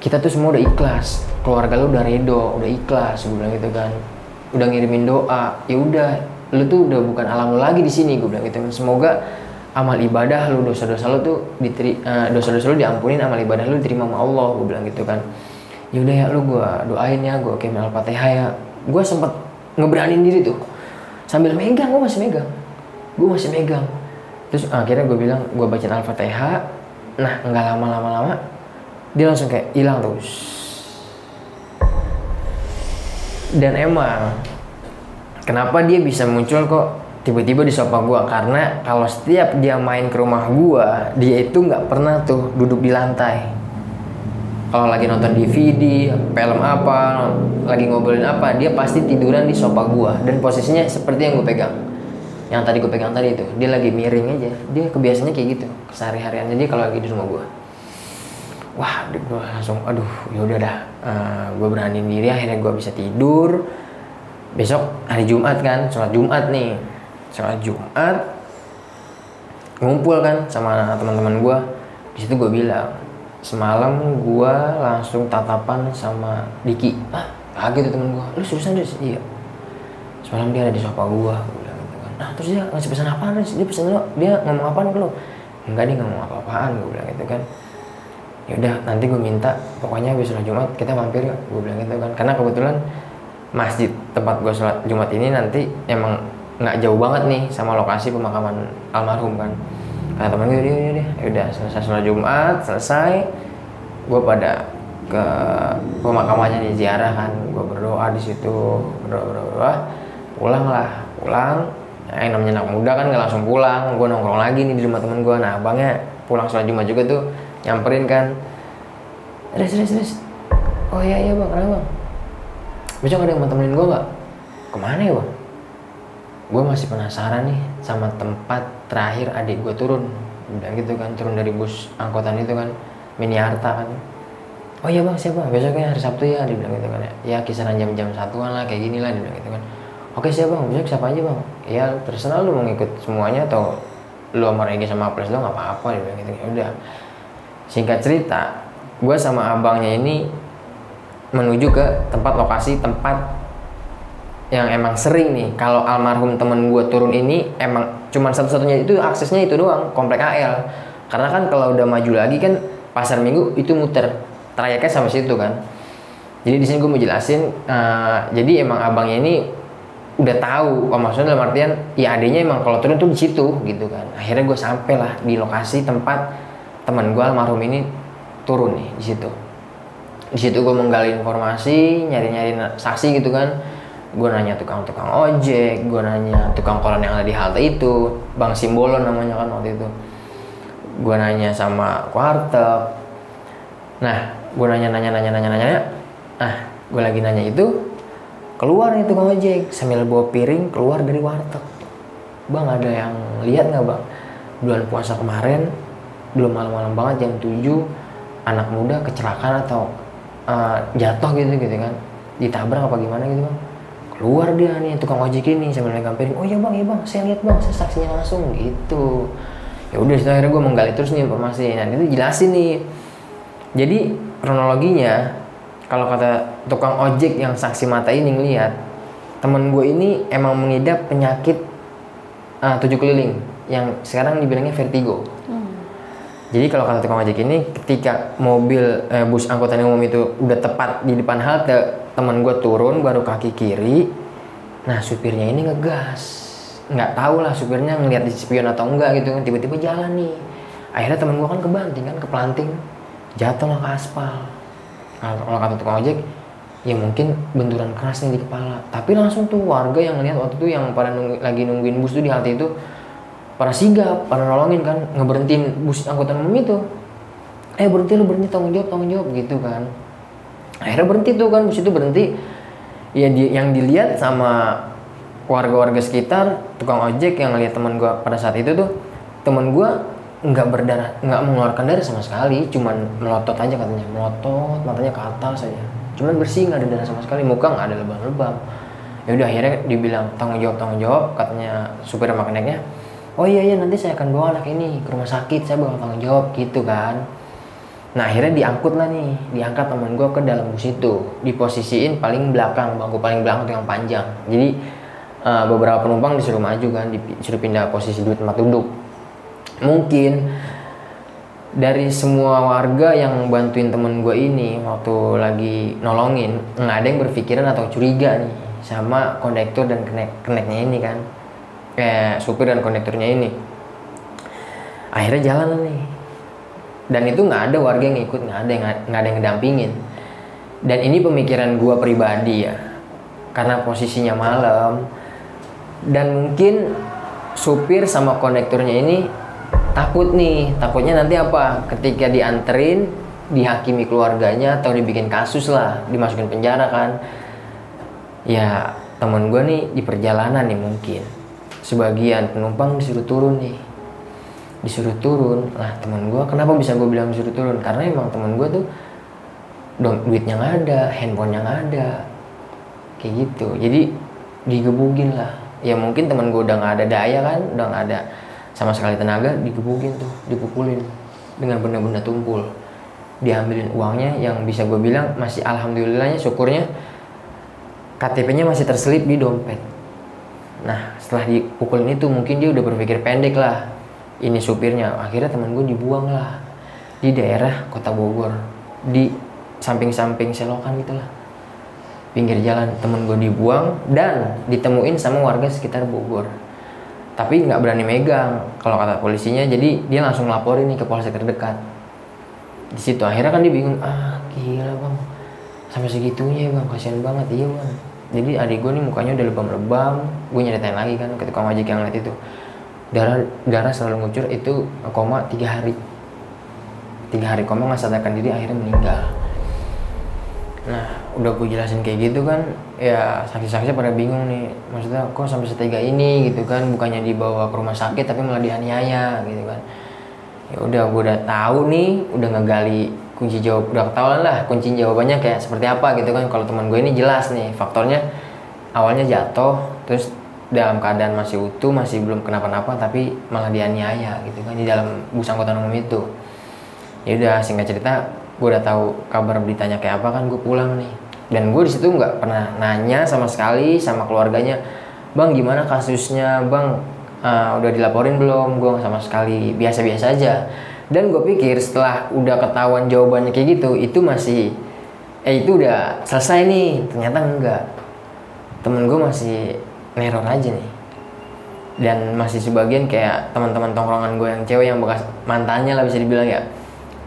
Kita tuh semua udah ikhlas, keluarga lu udah redo, udah ikhlas, gue bilang gitu kan. Udah ngirimin doa, ya udah, lu tuh udah bukan alam lu lagi di sini, gue bilang gitu kan. Semoga amal ibadah lu, dosa-dosa lu tuh dosa-dosa lu diampunin, amal ibadah lu diterima sama Allah, gue bilang gitu kan. Ya udah ya, lu gue doain ya, gue kirim Al-Fatihah ya. Gue sempet ngeberanin diri tuh, sambil megang, gue masih megang. Terus akhirnya gue bilang, gue bacain Al-Fatihah. Nah, nggak lama dia langsung kayak hilang tuh. Dan emang kenapa dia bisa muncul kok tiba-tiba di sofa gue, karena kalau setiap dia main ke rumah gue, dia itu nggak pernah tuh duduk di lantai. Kalau lagi nonton DVD, film apa, lagi ngobrolin apa, dia pasti tiduran di sofa gua. Dan posisinya seperti yang gue pegang. Yang tadi gue pegang tadi itu, dia lagi miring aja. Dia kebiasaannya kayak gitu, kesehari-hariannya dia kalau lagi di rumah gua. Wah, gue langsung, aduh, yaudah dah. Gue beraniin diri, akhirnya gue bisa tidur. Besok hari Jumat kan, sholat Jumat nih. Sholat Jumat, ngumpul kan sama teman-teman gue. Di situ gue bilang, semalam gue langsung tatapan sama Diki. Kaget tuh temen gue. Lu seriusan Riz? Iya. Semalam dia ada di sofa gue bilang gitu kan. Nah terus dia ngasih pesan apaan Riz? Dia pesan lo, dia ngomong apaan ke lo? Enggak, dia ngomong apa-apaan, gue bilang gitu kan. Yaudah nanti gue minta, pokoknya besok Jumat kita mampir yuk, gue bilang gitu kan. Karena kebetulan masjid tempat gue sholat Jumat ini nanti emang nggak jauh banget nih sama lokasi pemakaman almarhum kan. Nah temen gue dia udah selesai sholat Jumat, selesai gue pada ke pemakamannya di ziarah kan, gue berdoa di situ, berdoa, pulang. Yang namanya anak muda kan nggak langsung pulang, gue nongkrong lagi nih di rumah temen gue. Nah abangnya pulang sholat Jumat juga tuh, nyamperin kan, Riz, oh iya bang, kenapa bang? Besok ada yang mau temenin gue nggak? Kemana ya bang? Gue masih penasaran nih sama tempat terakhir adik gue turun, bilang gitu kan, turun dari bus angkutan itu kan, Mini Harta kan. Oh iya bang, siapa? Besoknya hari Sabtu ya, dia bilang gitu kan. Ya kisaran jam 1-an lah, kayak gini lah, dia bilang gitu kan. Oke siapa bang, besok siapa aja bang? Ya terserah lu mau ngikut semuanya atau lu sama Regi sama Aples lo nggak apa-apa, dia bilang gitu. Ya udah. Singkat cerita, gue sama abangnya ini menuju ke lokasi tempat yang emang sering nih, kalau almarhum temen gue turun ini emang cuman satu-satunya itu aksesnya itu doang, komplek AL. Karena kan kalau udah maju lagi kan pasar Minggu itu muter, trayeknya sampai situ kan. Jadi di sini gue mau jelasin, jadi emang abangnya ini udah tahu, maksudnya dalam artian ya adanya emang kalau turun tuh di situ gitu kan. Akhirnya gue sampai lah di lokasi tempat teman gue almarhum ini turun nih di situ. Di situ gue menggali informasi, nyari saksi gitu kan. Gue nanya tukang ojek, gue nanya tukang koran yang ada di halte itu, Bang Simbolon namanya kan waktu itu. Gue nanya sama warteg. Nah, gue nanya. Nah, gue lagi nanya itu, keluar nih tukang ojek sambil bawa piring keluar dari warteg. Bang, ada yang lihat nggak bang? Bulan puasa kemarin, belum malam-malam banget jam 7, anak muda kecelakaan atau jatuh gitu kan, ditabrak apa gimana gitu bang. Keluar dia nih tukang ojek ini sambil megang piring. Oh iya bang, saya lihat bang, saya saksinya langsung gitu. Ya udah, akhirnya gue menggali terus nih informasi. Nah itu jelasin nih. Jadi kronologinya, kalau kata tukang ojek yang saksi mata ini ngeliat, temen gue ini emang mengidap penyakit 7 keliling yang sekarang dibilangnya vertigo. Jadi kalau kata tukang ojek ini, ketika mobil bus angkutan umum itu udah tepat di depan halte, teman gue turun baru kaki kiri. Nah supirnya ini ngegas, nggak tahu lah supirnya ngeliat di spion atau enggak gitu kan, tiba-tiba jalan nih. Akhirnya teman gue kan kebanting kan, keplanting, jatuh lah ke aspal. Kalau kata tukang ojek, ya mungkin benturan keras nih di kepala. Tapi langsung tuh warga yang ngeliat waktu itu, yang pada lagi nungguin bus tuh di halte itu, pada sigap, pada nolongin kan, ngeberhentiin bus angkutan umum itu. Berhenti lu, berhenti, tanggung jawab gitu kan. Akhirnya berhenti tuh kan, bus itu berhenti. Ya yang dilihat sama warga-warga sekitar, tukang ojek yang ngeliat teman gue pada saat itu tuh, teman gue nggak berdarah, nggak mengeluarkan darah sama sekali, cuman melotot aja katanya, melotot, matanya ke atas aja, cuman bersih, nggak ada darah sama sekali, muka nggak ada lebam-lebam. Ya udah akhirnya dibilang tanggung jawab, katanya supir sama keneknya, oh iya nanti saya akan bawa anak ini ke rumah sakit, saya bakal tanggung jawab gitu kan. Nah akhirnya diangkat teman gue ke dalam bus itu, diposisiin paling belakang, bangku paling belakang yang panjang. Jadi beberapa penumpang disuruh maju kan, disuruh pindah posisi duduk tempat duduk. Mungkin dari semua warga yang bantuin temen gue ini waktu lagi nolongin, nggak ada yang berpikiran atau curiga nih sama kondektur dan keneknya ini kan, kayak supir dan kondekturnya ini. Akhirnya jalan nih, dan itu nggak ada warga yang ngikut, nggak ada yang ngedampingin. Dan ini pemikiran gue pribadi ya, karena posisinya malam, dan mungkin supir sama kondekturnya ini takutnya nanti apa, ketika dianterin dihakimi keluarganya atau dibikin kasus lah, dimasukin penjara kan. Ya temen gue nih di perjalanan nih, mungkin sebagian penumpang disuruh turun lah. Temen gue, kenapa bisa gue bilang disuruh turun, karena emang temen gue tuh duitnya nggak ada, handphonenya nggak ada, kayak gitu. Jadi digebukin lah. Ya mungkin temen gue udah nggak ada daya kan, udah nggak ada sama sekali tenaga, digebukin tuh, dipukulin dengan benda-benda tumpul, diambilin uangnya yang bisa gue bilang masih alhamdulillahnya, syukurnya KTP-nya masih terselip di dompet. Nah setelah dipukulin itu mungkin dia udah berpikir pendek lah, ini supirnya. Akhirnya teman gue dibuang lah di daerah Kota Bogor, di samping-samping selokan gitulah, pinggir jalan. Temen gue dibuang dan ditemuin sama warga sekitar Bogor, tapi nggak berani megang kalau kata polisinya. Jadi dia langsung laporin nih ke polsek terdekat. Di situ akhirnya kan dia bingung, gila bang, sampai segitunya ya bang, kasihan banget. Iya bang, jadi adik gue nih mukanya udah lebam-lebam. Gue nyeritain lagi kan ke tukang ojek yang lihat itu, darah selalu ngucur, itu koma 3 hari koma, nggak sadarkan diri, akhirnya meninggal. Nah udah gue jelasin kayak gitu kan, ya saksi-saksi pada bingung nih, maksudnya kok sampai setega ini gitu kan, bukannya dibawa ke rumah sakit tapi malah dianiaya gitu kan. Ya udah, gue udah tahu nih, udah ngegali udah ketahuan lah kunci jawabannya kayak seperti apa gitu kan. Kalau teman gue ini jelas nih faktornya, awalnya jatuh, terus dalam keadaan masih utuh, masih belum kenapa-napa, tapi malah dianiaya gitu kan di dalam bus angkutan umum itu. Ya udah, singkat cerita, gue udah tahu kabar beritanya kayak apa kan, gue pulang nih. Dan gue di situ nggak pernah nanya sama sekali sama keluarganya, bang gimana kasusnya bang, udah dilaporin belum? Gue sama sekali biasa-biasa aja. Dan gue pikir setelah udah ketahuan jawabannya kayak gitu, itu masih itu udah selesai nih. Ternyata enggak, temen gue masih neror aja nih. Dan masih sebagian kayak teman-teman tongkrongan gue yang cewek, yang bekas mantannya lah bisa dibilang ya,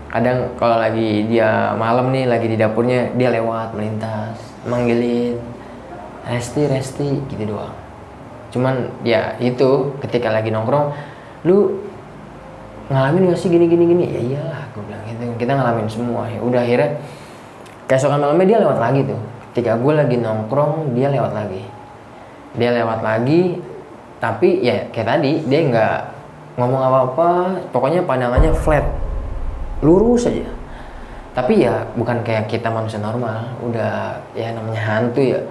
kadang kalau lagi dia malam nih, lagi di dapurnya, dia lewat melintas manggilin Resti gitu doang. Cuman ya itu, ketika lagi nongkrong, lu ngalamin gak sih gini? Ya iyalah, gue bilang gitu. Kita ngalamin semua. Ya udah, akhirnya keesokan malamnya dia lewat lagi tuh. Ketika gue lagi nongkrong, dia lewat lagi. Tapi ya kayak tadi, dia nggak ngomong apa-apa. Pokoknya pandangannya flat, lurus aja. Tapi ya bukan kayak kita manusia normal. Udah ya namanya hantu ya,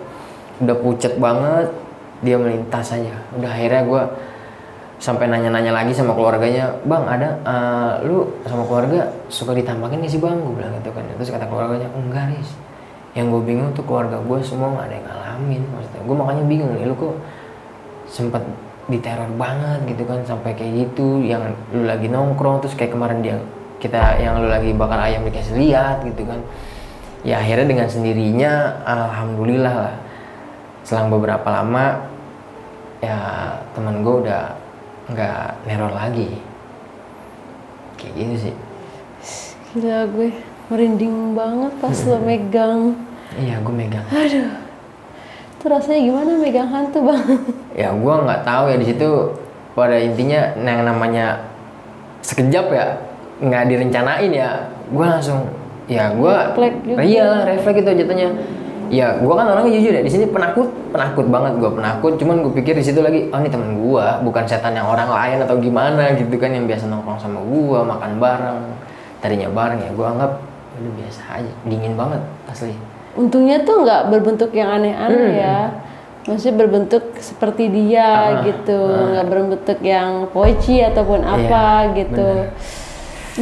udah pucet banget. Dia melintas aja. Udah, akhirnya gue sampai nanya-nanya lagi sama keluarganya, bang ada lu sama keluarga suka ditampakin gak sih bang? Gue bilang gitu kan. Terus kata keluarganya, enggak Riz, yang gue bingung tuh keluarga gue semua gak ada yang ngalamin. Maksudnya gue makanya bingung nih, lu kok sempet diteror banget gitu kan, sampai kayak gitu. Yang lu lagi nongkrong, terus kayak kemarin yang lu lagi bakar ayam dikasih lihat gitu kan. Ya akhirnya dengan sendirinya, alhamdulillah lah, selang beberapa lama ya teman gue udah nggak neror lagi, kayak gitu sih. Gila, gue merinding banget pas lo megang. Iya, gue megang. Aduh, itu rasanya gimana megang hantu bang? Ya gue nggak tahu ya, di situ pada intinya yang namanya sekejap ya, nggak direncanain ya, gue langsung ya gue iyalah refleks itu jatuhnya. Ya gue kan orangnya jujur ya, di sini penakut banget, gue penakut. Cuman gue pikir di situ lagi, oh ini temen gue, bukan setan yang orang lain atau gimana gitu kan, yang biasa nongkrong sama gue, makan bareng, tadinya bareng. Ya gue anggap udah biasa aja, dingin banget asli. untungnya tuh nggak berbentuk yang aneh-aneh ya. Maksudnya berbentuk seperti dia gitu, nggak berbentuk yang poci ataupun apa gitu.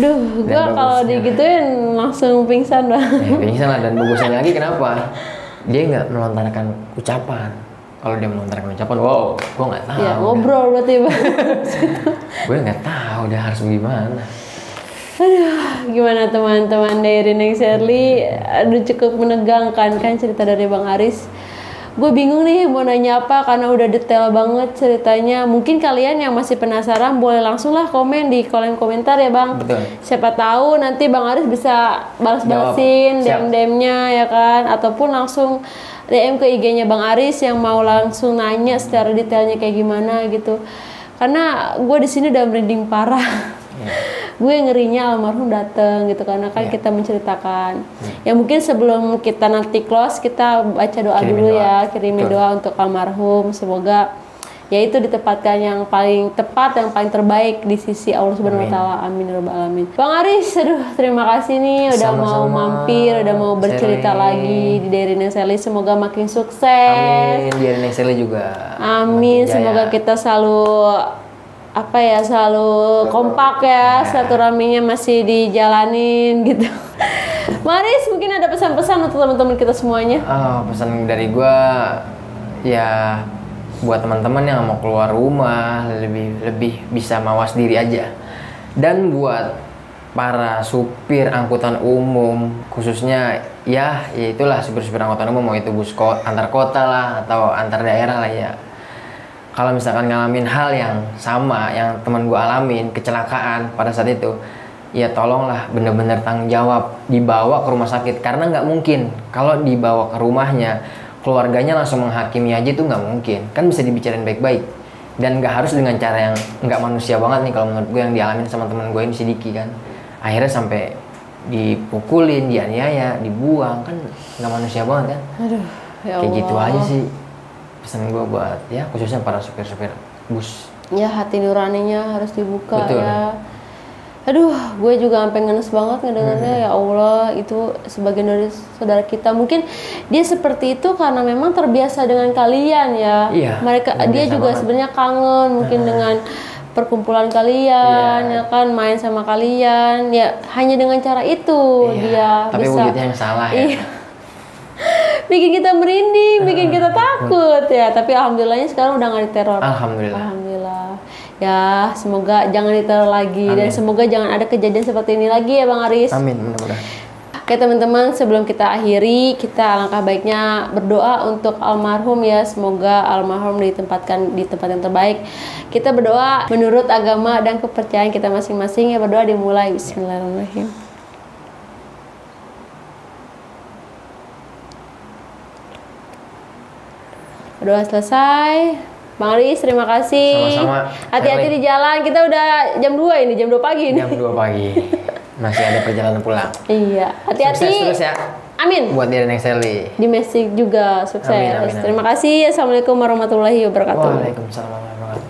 Duh, gua kalau digituin langsung pingsan banget. Ya, pingsan lah, dan bagusnya lagi kenapa? Dia nggak melontarkan ucapan. Kalau dia melontarkan ucapan, wow, gua nggak tahu. Ya ngobrol berarti Bang. Gue nggak tahu dia harus gimana. Aduh, gimana teman-teman dari Neng Sherly? Aduh, cukup menegangkan kan cerita dari Bang Aris. Gue bingung nih mau nanya apa karena udah detail banget ceritanya. Mungkin kalian yang masih penasaran boleh langsung lah komen di kolom komentar ya Bang. Betul. Siapa tahu nanti Bang Aris bisa balas-balasin DM-DM-nya ya kan, ataupun langsung DM ke IG-nya Bang Aris yang mau langsung nanya secara detailnya kayak gimana gitu. Karena gue di sini udah merinding parah. Gue ngerinya almarhum dateng gitu karena kan kita menceritakan. Ya mungkin sebelum kita nanti close kita baca doa dulu ya, kirimin doa untuk almarhum. Semoga ya itu ditempatkan yang paling tepat, yang paling terbaik di sisi Allah Subhanahu wa taala. Amin ya rabbal alamin. Bang Aris, aduh terima kasih nih udah mau mampir, udah mau bercerita lagi di Diary Neng Sherly. Semoga makin sukses. Amin, Diary Neng Sherly juga. Amin, semoga kita selalu selalu kompak ya, silaturahminya masih dijalanin gitu. Maris, mungkin ada pesan-pesan untuk teman-teman kita semuanya? Pesan dari gue ya buat teman-teman yang mau keluar rumah lebih bisa mawas diri aja. Dan buat para supir angkutan umum khususnya ya itulah supir-supir angkutan umum, mau itu bus antar kota lah atau antar daerah lah ya. Kalau misalkan ngalamin hal yang sama yang teman gue alamin, kecelakaan pada saat itu, ya tolonglah bener-bener tanggung jawab, dibawa ke rumah sakit. Karena nggak mungkin kalau dibawa ke rumahnya keluarganya langsung menghakimi aja, itu nggak mungkin. Kan bisa dibicarain baik-baik dan nggak harus dengan cara yang nggak manusia banget nih kalau menurut gue yang dialamin sama teman gue ini si Diki kan. Akhirnya sampai dipukulin, dianiaya, dibuang, kan nggak manusia banget kan. Aduh, ya Allah. Kayak gitu aja sih pesan gue buat ya khususnya para supir-supir bus. Ya hati nuraninya harus dibuka. Betul. Ya. Aduh, gue juga sampai ngenes banget ngedengarnya. Ya Allah, itu sebagian dari saudara kita. Mungkin dia seperti itu karena memang terbiasa dengan kalian ya. Iya, Dia juga sebenarnya kangen mungkin dengan perkumpulan kalian, ya kan, main sama kalian. Ya hanya dengan cara itu dia tapi bisa. wujudnya yang salah ya. Bikin kita merinding, bikin kita takut ya. Tapi alhamdulillahnya sekarang udah nggak diteror. Alhamdulillah. Ya semoga jangan diteror lagi. Amin. Dan semoga jangan ada kejadian seperti ini lagi ya Bang Aris. Amin, mudah-mudahan. Oke teman-teman, sebelum kita akhiri, kita alangkah baiknya berdoa untuk almarhum ya. Semoga almarhum ditempatkan di tempat yang terbaik. Kita berdoa menurut agama dan kepercayaan kita masing-masing ya. Berdoa dimulai. Bismillahirrahmanirrahim. Doa selesai. Bang Aris, terima kasih. Sama-sama. Hati-hati di jalan. Kita udah jam 2 ini, jam 2 pagi ini. Jam 2 pagi. Masih ada perjalanan pulang. Iya, hati-hati. Sukses terus ya. Amin. Buat Diary Neng Sherly. Domestik juga sukses. Amin. Terima kasih. Assalamualaikum warahmatullahi wabarakatuh. Waalaikumsalam warahmatullahi wabarakatuh.